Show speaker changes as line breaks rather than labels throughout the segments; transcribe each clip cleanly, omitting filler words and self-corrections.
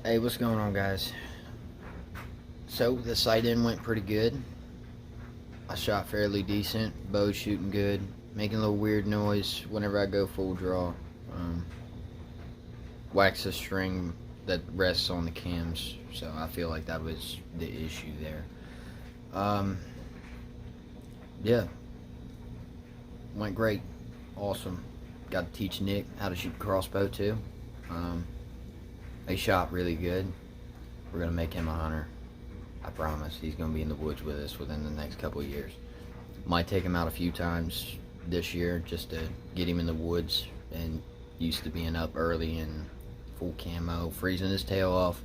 Hey, what's going on, guys? So the sight-in went pretty good. I shot fairly decent, bow shooting good, making a little weird noise whenever I go full draw. Wax a string that rests on the cams, so I feel like that was the issue there. Yeah, went great, awesome. Got to teach Nick how to shoot a crossbow too. He shot really good. We're gonna make him a hunter. I promise. He's gonna be in the woods with us within the next couple of years. Might take him out a few times this year just to get him in the woods and used to being up early and full camo, freezing his tail off,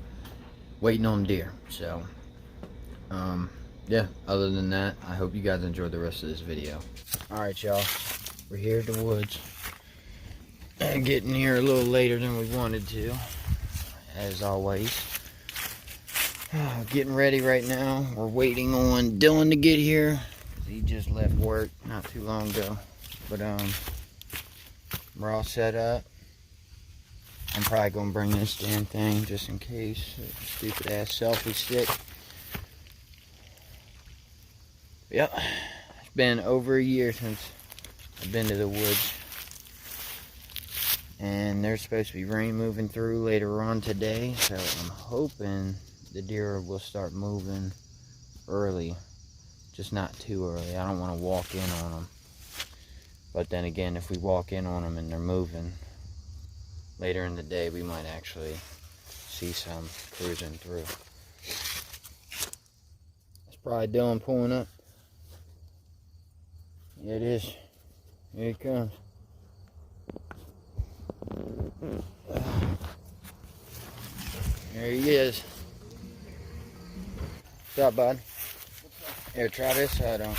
waiting on deer. So, yeah, other than that, I hope you guys enjoyed the rest of this video. Alright, y'all. We're here at the woods. And getting here a little later than we wanted to, as always. Getting ready right now. We're waiting on Dylan to get here. He just left work not too long ago. But we're all set up. I'm probably gonna bring this damn thing just in case. Stupid ass selfie stick. Yep. It's been over a year since I've been to the woods. And there's supposed to be rain moving through later on today, so I'm hoping the deer will start moving early, just not too early. I don't want to walk in on them. But then again, if we walk in on them and they're moving later in the day, we might actually see some cruising through. It's probably Dylan pulling up. Yeah, it is. Here he comes. There he is. What's up, bud? Here, try this side on.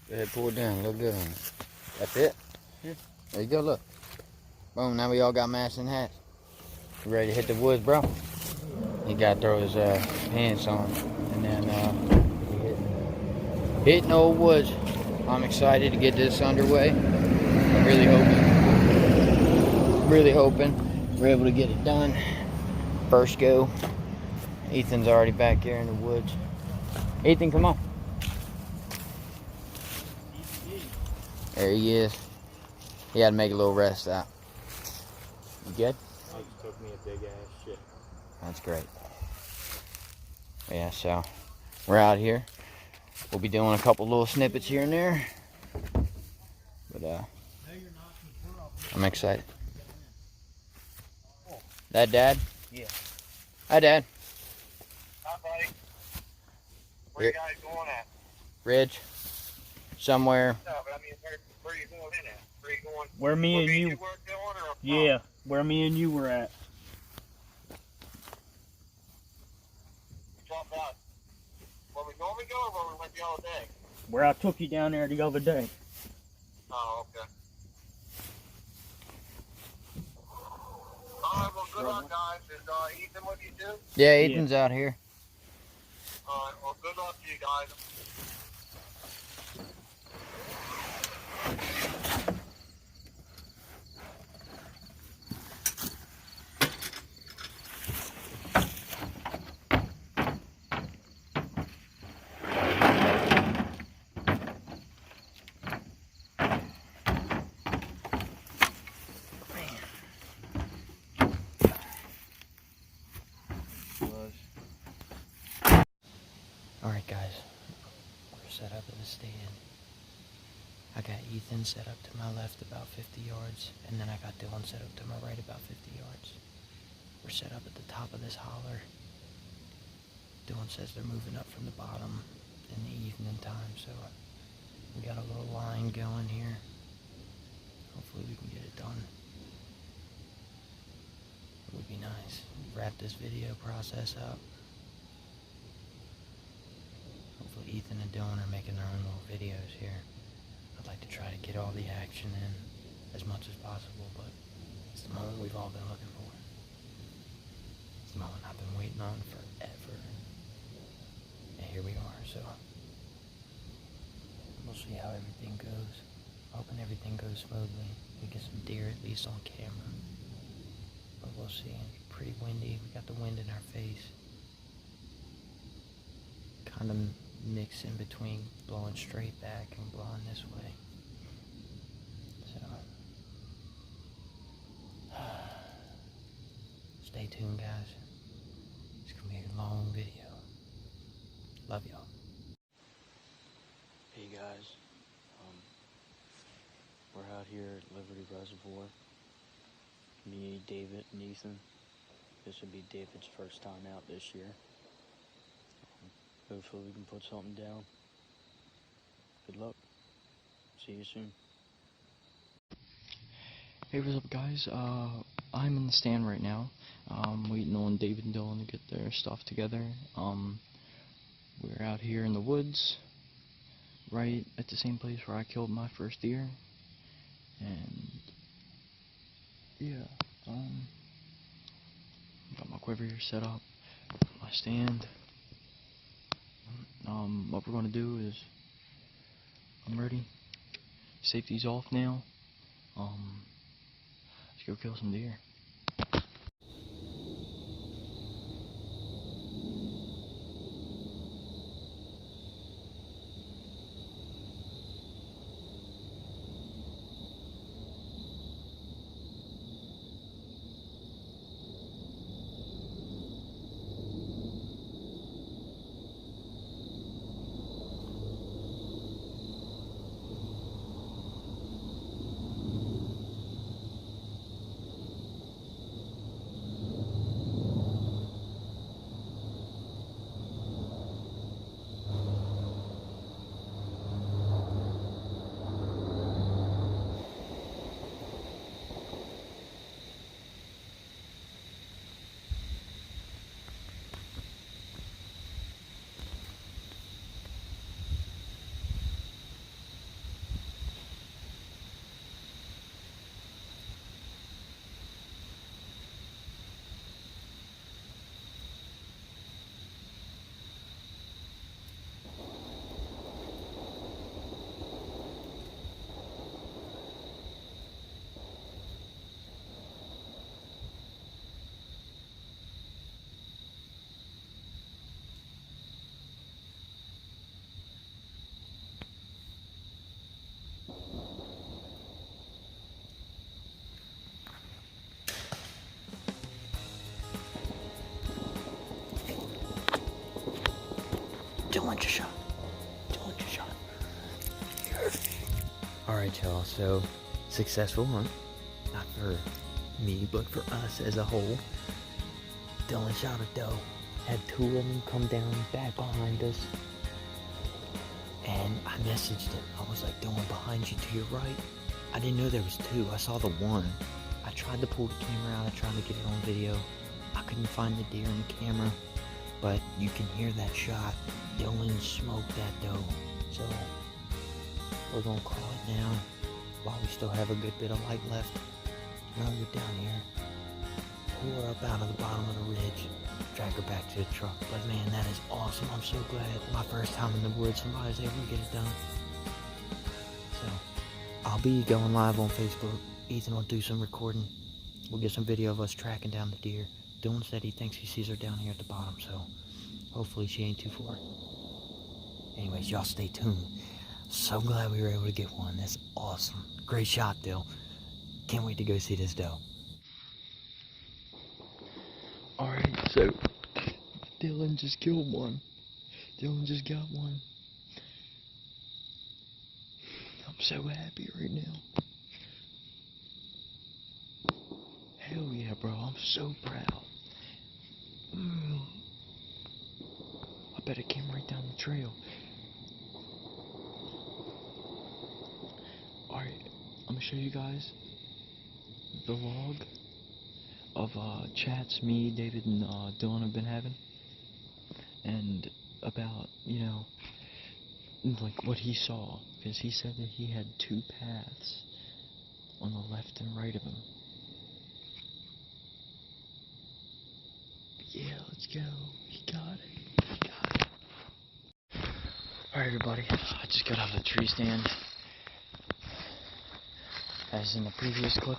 Go ahead, pull it down. Look good on it. That's it?
Yeah.
There you go, look. Boom, now we all got masks and hats. You ready to hit the woods, bro? He got to throw his pants on. And then hitting the old woods. I'm excited to get this underway. I'm really hoping we're able to get it done. First go. Ethan's already back here in the woods. Ethan, come on. There he is. He had to make a little rest out. You good?
It took me a big ass shit.
That's great. Yeah, so we're out here. We'll be doing a couple little snippets here and there. But I'm excited. That Dad?
Yeah.
Hi, Dad.
Hi, buddy. Where you guys going at?
Ridge. Somewhere.
No, but I mean, where are you going in at? Where are you going?
Where me and you.
Work doing, or
Yeah, where me and you were at.
Talk about where we normally go, or where we went the other day?
Where I took you down there the other day.
Oh, okay. All right, well, good luck, guys. Is Ethan with you too?
Yeah, Ethan's out here.
All right, well, good luck to you guys.
Alright, guys. We're set up in the stand. I got Ethan set up to my left about 50 yards, and then I got Dylan set up to my right about 50 yards. We're set up at the top of this holler. Dylan says they're moving up from the bottom in the evening time, so we got a little line going here. Hopefully we can get it done. It would be nice. Wrap this video process up. Hopefully Ethan and Dylan are making their own little videos here. I'd like to try to get all the action in as much as possible, but it's the moment we've all been looking for. It's the moment I've been waiting on forever. And here we are, so we'll see how everything goes. Hoping everything goes smoothly.
we get some deer at least on camera. But we'll see. It's pretty windy. We got the wind in our face. Kind of mix in between blowing straight back and blowing this way. So, stay tuned, guys. It's gonna be a long video. Love y'all. Hey guys, we're out here at Liberty Reservoir. Me, David, and Ethan. This will be David's first time out this year. Hopefully we can put something down. Good luck. See you soon.
Hey, what's up, guys? I'm in the stand right now, waiting on David and Dylan to get their stuff together. We're out here in the woods, right at the same place where I killed my first deer, and yeah, got my quiver here set up, my stand. What we're gonna do is, I'm ready. Safety's off now. Let's go kill some deer.
Dylan just shot. Alright, y'all, so successful hunt. Not for me, but for us as a whole. Dylan shot a doe. Had two of them come down back behind us. And I messaged him. I was like, Dylan, behind you to your right. I didn't know there was two. I saw the one. I tried to pull the camera out. I tried to get it on video. I couldn't find the deer in the camera. But you can hear that shot. Dylan smoked that doe. So we're gonna call it now while we still have a good bit of light left. Now get down here, pull her up out of the bottom of the ridge, drag her back to the truck. But man, that is awesome. I'm so glad. My first time in the woods, somebody's able to get it done. So I'll be going live on Facebook. Ethan will do some recording. We'll get some video of us tracking down the deer. Dylan said he thinks he sees her down here at the bottom, so hopefully she ain't too far. Anyways, y'all stay tuned. So glad we were able to get one. That's awesome. Great shot, Dill. Can't wait to go see this doe.
Alright, so Dylan just killed one. Dylan just got one. I'm so happy right now. Hell yeah, bro. I'm so proud. I bet it came right down the trail. Alright, I'm gonna show you guys the log of chats me, David, and Dylan have been having. And about, you know, like what he saw. Because he said that he had two paths on the left and right of him. Yeah, let's go. He got it. He got it. Alright, everybody. I just got off the tree stand. as in the previous clip,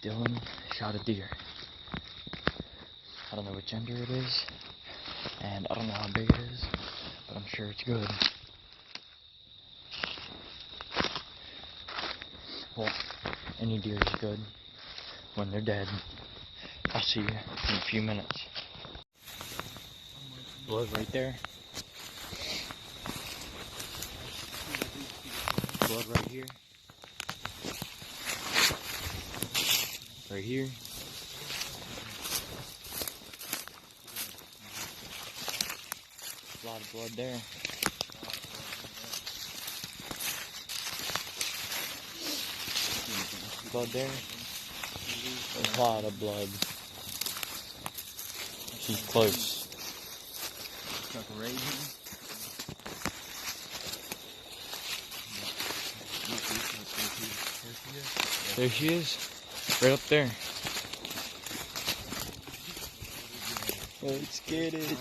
Dylan shot a deer. I don't know what gender it is, and I don't know how big it is, but I'm sure it's good. Well, any deer is good when they're dead. I'll see you in a few minutes. Blood right there. Blood right here. Right here. A lot of blood there. Blood there. A lot of blood. She's close. There she is. Right up there. Let's get it.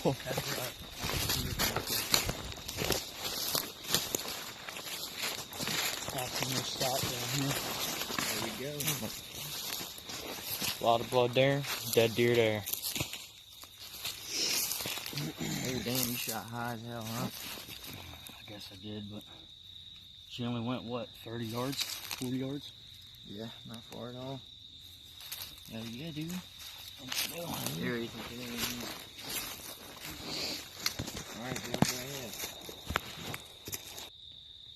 Oh. There we go. A lot of blood there. Dead deer there.
Oh damn, you shot high as hell, huh?
I guess I did, but she only went, what, 30 yards? 40 yards?
Yeah, not far at all.
Yeah, dude.
Here, Ethan, get in here. Alright, dude, go ahead.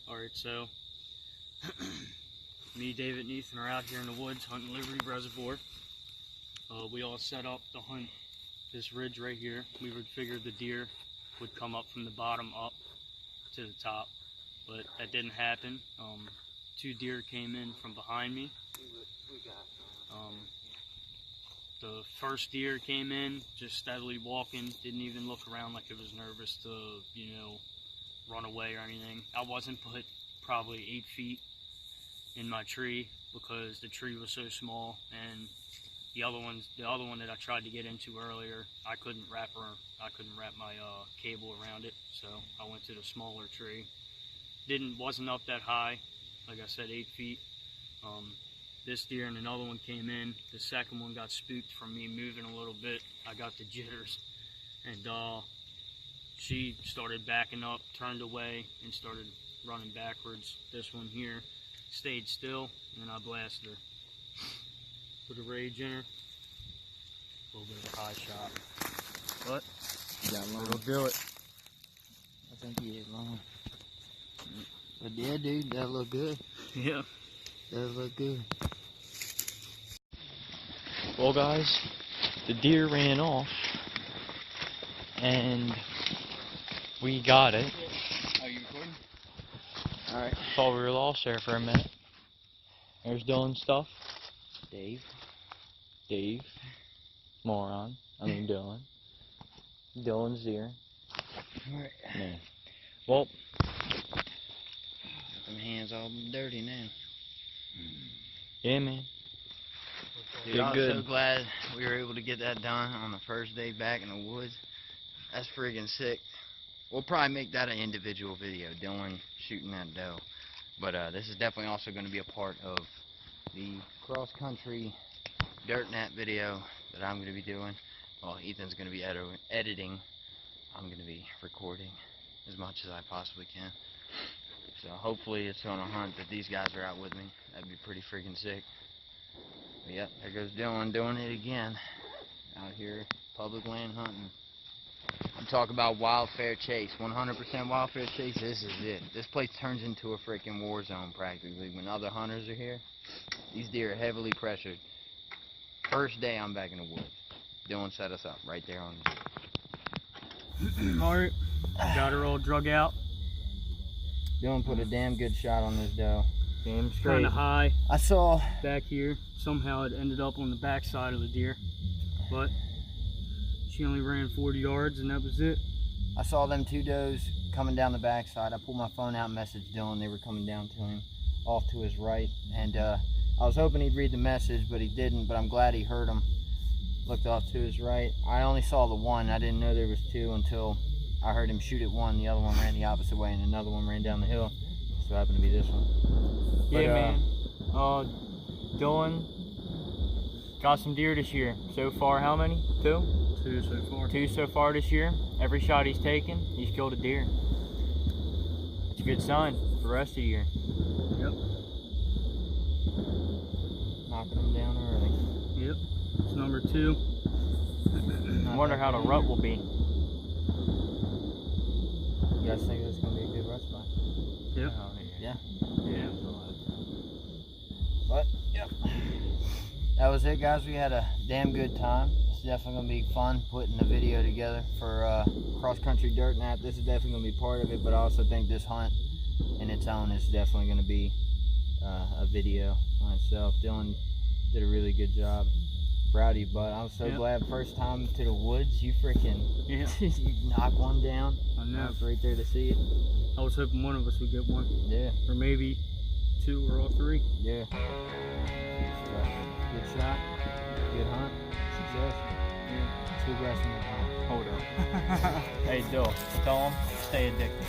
Alright, so me, David, and Ethan are out here in the woods hunting Liberty Reservoir. We all set up to hunt this ridge right here. We would figure the deer would come up from the bottom up to the top, but that didn't happen. 2 deer came in from behind me. The first deer came in, just steadily walking, didn't even look around like it was nervous to, you know, run away or anything. I wasn't put probably 8 feet in my tree because the tree was so small, and the other one that I tried to get into earlier, I couldn't wrap my cable around it, so I went to the smaller tree. Wasn't up that high, like I said, 8 feet. This deer and another one came in. The second one got spooked from me moving a little bit. I got the jitters, and she started backing up, turned away, and started running backwards. This one here stayed still, and I blasted her. Put a rage in her. A little bit of a high shot. What?
You got long.
It'll do it.
I think he is long. But yeah, dude, that look good.
Yeah.
That look good.
Well, guys, the deer ran off, and we got it.
Are you recording?
Alright. Thought we were lost there for a minute. There's Dylan's stuff. Dave. Moron. I mean Dylan. Dylan's deer.
Alright.
Me. Well,
my hands all dirty now.
yeah, man.
Dude,
Did
I'm
good.
so glad we were able to get that done on the first day back in the woods. That's friggin' sick. We'll probably make that an individual video, Dylan shooting that doe. But this is definitely also going to be a part of the cross-country dirt nap video that I'm going to be doing. Well, Ethan's going to be editing. I'm going to be recording as much as I possibly can. So hopefully it's on a hunt that these guys are out with me. That'd be pretty freaking sick. But yep, there goes Dylan doing it again. Out here, public land hunting. You talk about wildfare chase, 100% wildfare chase, this is it. This place turns into a freaking war zone practically. When other hunters are here, these deer are heavily pressured. First day I'm back in the woods. Dylan set us up right there on the
Alright, got her all drug out.
Dylan put a damn good shot on this doe. Damn straight.
Kind of high
I saw
back here. Somehow it ended up on the back side of the deer, but she only ran 40 yards and that was it.
I saw them 2 does coming down the backside. I pulled my phone out and messaged Dylan. They were coming down to him off to his right, and I was hoping he'd read the message, but he didn't. But I'm glad he heard him. Looked off to his right. I only saw the one. I didn't know there was 2 until I heard him shoot at one. The other one ran the opposite way, and another one ran down the hill.
So happened to be this one.
Yeah,
But,
man. Dylan got some deer this year. So far, how many? 2?
2 so far.
2 so far this year. Every shot he's taken, he's killed a deer. It's a good sign for the rest of the year.
Yep.
Knocking them down early.
Yep. It's number 2.
I wonder how the rut will be.
You guys think this is going to be a good rut spot?
Yep.
Yeah.
Yeah.
But, yep. That was it, guys. We had a damn good time. It's definitely going to be fun putting a video together for Cross Country Dirt Nap. This is definitely going to be part of it, but I also think this hunt in its own is definitely going to be a video on itself. Dylan did a really good job. Proud of you, bud. I'm so glad. First time to the woods, you freaking you knock one down.
I know.
I was right there to see it.
I was hoping one of us would get one.
Yeah.
Or maybe 2 or all 3.
Yeah. Good shot. Good hunt. Success. Yeah. Let's go grab some more.
Hold up. Hey, Dill, tell him, stay addicted.